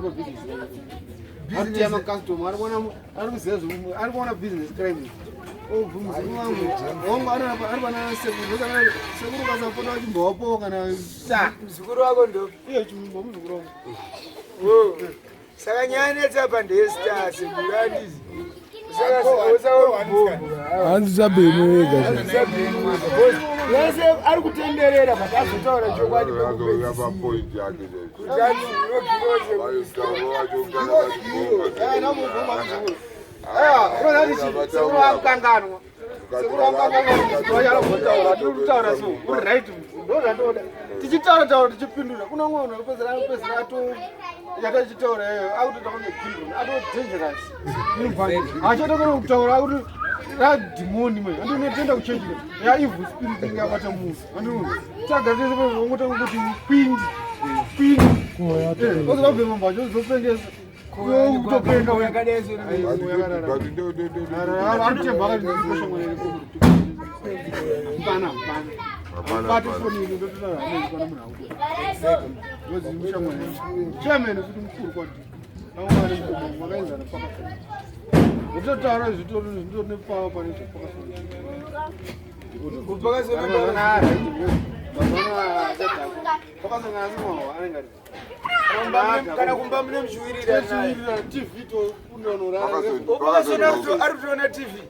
arikuona business crime wangu ari pana sekuru kasafona chimbopo kana mzukuru wako ndo iye chimbo muzukuru wangu saka nyanetsa pandesta sekuranizi hanzi sabhemu ega yese ari kutenderera but azotaura chokwadi mapointi ake kuti anzi nogirozesekuru tichitaura tichipindura kuna mwana unopezera yakachitaura iyoyo akutotakunge kindron atodangerous achatokono kutaura akuti radhimoni mai andinotenda kuchenjika yaivhu spirit ingabata munhu anditagatesepezongotanga kuti kwindi ozvabvema mbacho ozopendesa kutopenda arikutemba akatibatifoniini ndototaramekana munhu auozimushamwana chamene kuti mukuru kwati makaenzana pakafoni utotaura zvitoro zvindori nepawa pane pakasangana kumba mune mzviwirira tv ari kutoona tv